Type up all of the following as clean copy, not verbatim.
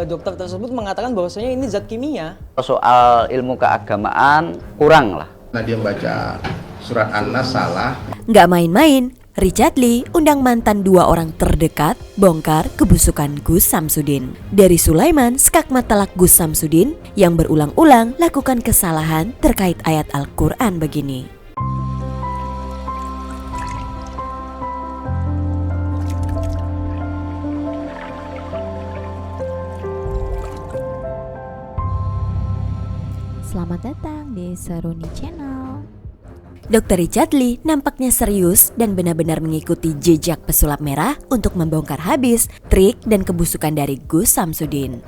dokter tersebut mengatakan bahwasanya ini zat kimia. Soal ilmu keagamaan kurang lah. Nah, dia membaca surat An-Nas salah. Nggak main-main, Richard Lee undang mantan 2 orang terdekat bongkar kebusukan Gus Samsudin. Dari Sulaiman, skakmat telak Gus Samsudin yang berulang-ulang lakukan kesalahan terkait ayat Al-Quran begini. Selamat datang di Seruni Channel. Dr. Richard Lee nampaknya serius dan benar-benar mengikuti jejak pesulap merah untuk membongkar habis trik dan kebusukan dari Gus Samsudin.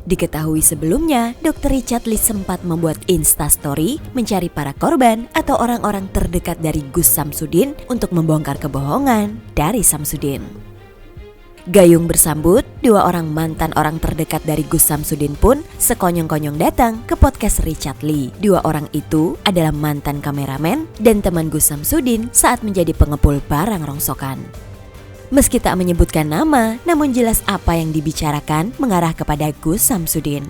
Diketahui sebelumnya, Dr. Richard Lee sempat membuat instastory mencari para korban atau orang-orang terdekat dari Gus Samsudin untuk membongkar kebohongan dari Samsudin. Gayung bersambut, 2 orang mantan orang terdekat dari Gus Samsudin pun sekonyong-konyong datang ke podcast Richard Lee. 2 orang itu adalah mantan kameramen dan teman Gus Samsudin saat menjadi pengepul barang rongsokan. Meski tak menyebutkan nama, namun jelas apa yang dibicarakan mengarah kepada Gus Samsudin.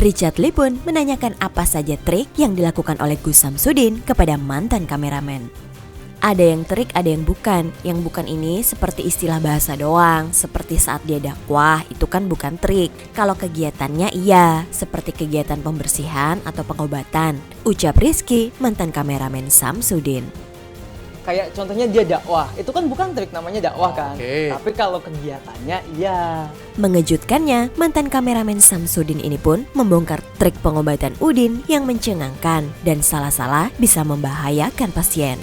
Richard Lee pun menanyakan apa saja trik yang dilakukan oleh Gus Samsudin kepada mantan kameramen. Ada yang trik, ada yang bukan. Yang bukan ini seperti istilah bahasa doang. Seperti saat dia dakwah, itu kan bukan trik. Kalau kegiatannya iya, seperti kegiatan pembersihan atau pengobatan, ucap Rizky, mantan kameramen Samsudin. Kayak contohnya dia dakwah, itu kan bukan trik, namanya dakwah kan. Oke. Tapi kalau kegiatannya iya. Mengejutkannya, mantan kameramen Samsudin ini pun membongkar trik pengobatan Udin yang mencengangkan dan salah-salah bisa membahayakan pasien.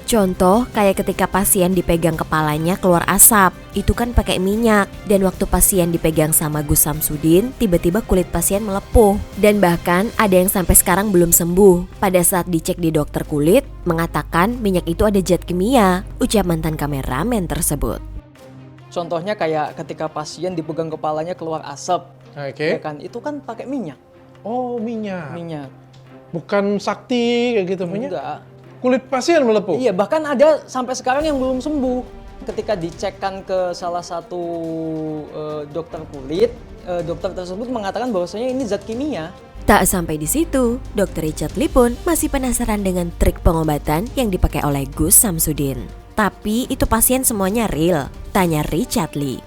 Contoh kayak ketika pasien dipegang kepalanya keluar asap, itu kan pakai minyak. Dan waktu pasien dipegang sama Gus Samsudin, tiba-tiba kulit pasien melepuh. Dan bahkan ada yang sampai sekarang belum sembuh. Pada saat dicek di dokter kulit, mengatakan minyak itu ada zat kimia, ucap mantan kameramen tersebut. Contohnya kayak ketika pasien dipegang kepalanya keluar asap, ya Oke. kan? Itu kan pakai minyak. Oh, minyak. Minyak. Bukan sakti kayak gitu punya. Enggak. Kulit pasien melepuh. Iya, bahkan ada sampai sekarang yang belum sembuh. Ketika dicekkan ke salah satu dokter kulit, dokter tersebut mengatakan bahwasanya ini zat kimia. Tak sampai di situ, Dr. Richard Lee pun masih penasaran dengan trik pengobatan yang dipakai oleh Gus Samsudin. Tapi itu pasien semuanya real, tanya Richard Lee.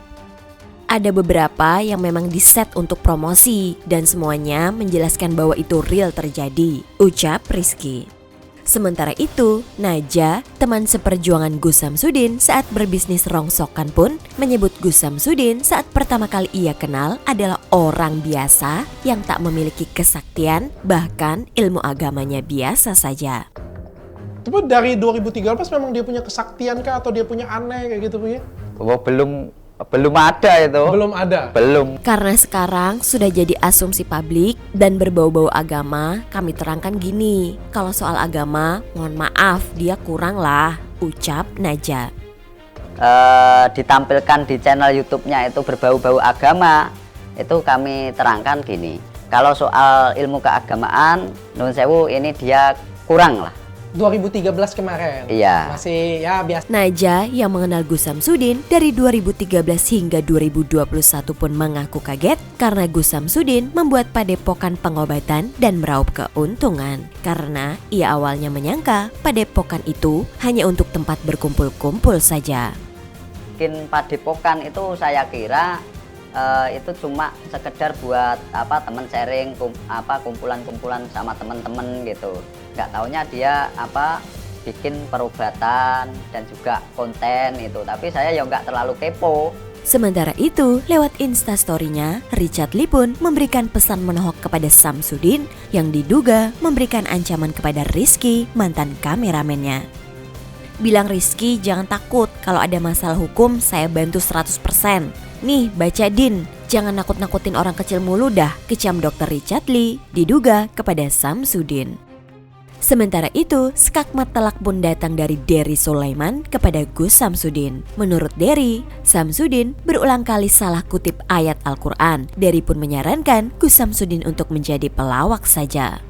Ada beberapa yang memang diset untuk promosi dan semuanya menjelaskan bahwa itu real terjadi, ucap Rizky. Sementara itu, Naja, teman seperjuangan Gus Samsudin saat berbisnis rongsokan pun menyebut Gus Samsudin saat pertama kali ia kenal adalah orang biasa yang tak memiliki kesaktian, bahkan ilmu agamanya biasa saja. Tapi dari 2013 memang dia punya kesaktian kah atau dia punya aneh kayak gitu punya? Oh, belum ada itu. Belum ada. Belum. Karena sekarang sudah jadi asumsi publik dan berbau-bau agama, kami terangkan gini. Kalau soal agama, mohon maaf, dia kurang lah, ucap Naja. Ditampilkan di channel YouTube-nya itu berbau-bau agama, itu kami terangkan gini. Kalau soal ilmu keagamaan, nun sewu ini dia kurang lah. 2013 kemarin. Iya. Masih ya biasa. Naja yang mengenal Gus Samsudin dari 2013 hingga 2021 pun mengaku kaget karena Gus Samsudin membuat padepokan pengobatan dan meraup keuntungan. Karena ia awalnya menyangka padepokan itu hanya untuk tempat berkumpul-kumpul saja. Mungkin padepokan itu saya kira itu cuma sekedar buat teman sharing, kumpulan-kumpulan sama teman-teman gitu. Nggak taunya dia bikin perobatan dan juga konten itu, tapi saya ya nggak terlalu kepo. Sementara itu, lewat instastory-nya, Richard Lee pun memberikan pesan menohok kepada Samsudin yang diduga memberikan ancaman kepada Rizky, mantan kameramennya. Bilang Rizky jangan takut, kalau ada masalah hukum saya bantu 100%. Nih baca Din, jangan nakut-nakutin orang kecil mulu dah, kecam Dr. Richard Lee diduga kepada Samsudin. Sementara itu, skakmat telak pun datang dari Dery Sulaiman kepada Gus Samsudin. Menurut Dery, Samsudin berulang kali salah kutip ayat Al-Quran. Dery pun menyarankan Gus Samsudin untuk menjadi pelawak saja.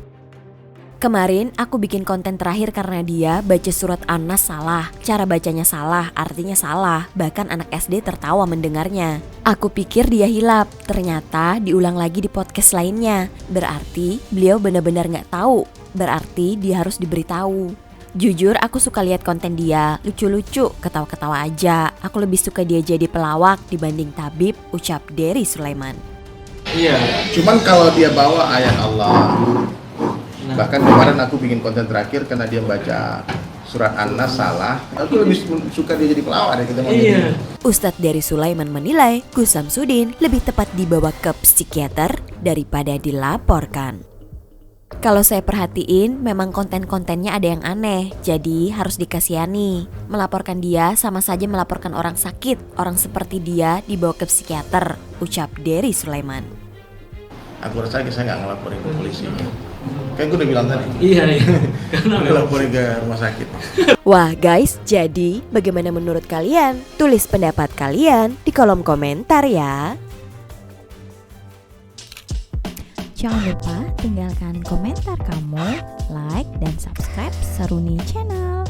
Kemarin aku bikin konten terakhir karena dia baca surat An-Nas salah. Cara bacanya salah, artinya salah. Bahkan anak SD tertawa mendengarnya. Aku pikir dia hilap, ternyata diulang lagi di podcast lainnya. Berarti beliau benar-benar gak tahu. Berarti dia harus diberitahu. Jujur aku suka lihat konten dia, lucu-lucu, ketawa-ketawa aja. Aku lebih suka dia jadi pelawak dibanding tabib, ucap Dery Sulaiman. Iya. Cuman kalau dia bawa ayat Allah, bahkan kemarin aku bikin konten terakhir karena dia baca surat An-Nas salah, aku lebih suka dia jadi pelawak daripada mau jadi. Ustadz Dery Sulaiman menilai Gus Samsudin lebih tepat dibawa ke psikiater daripada dilaporkan. Kalau saya perhatiin, memang konten-kontennya ada yang aneh, jadi harus dikasihani. Melaporkan dia sama saja melaporkan orang sakit, orang seperti dia dibawa ke psikiater, ucap Dery Sulaiman. Aku rasa saya nggak ngelaporin ke polisi. Kayak gue udah bilang tadi. Iya. Karena Ngelaporin ke rumah sakit. Wah guys, jadi bagaimana menurut kalian? Tulis pendapat kalian di kolom komentar ya. Jangan lupa tinggalkan komentar kamu, like dan subscribe Seruni Channel.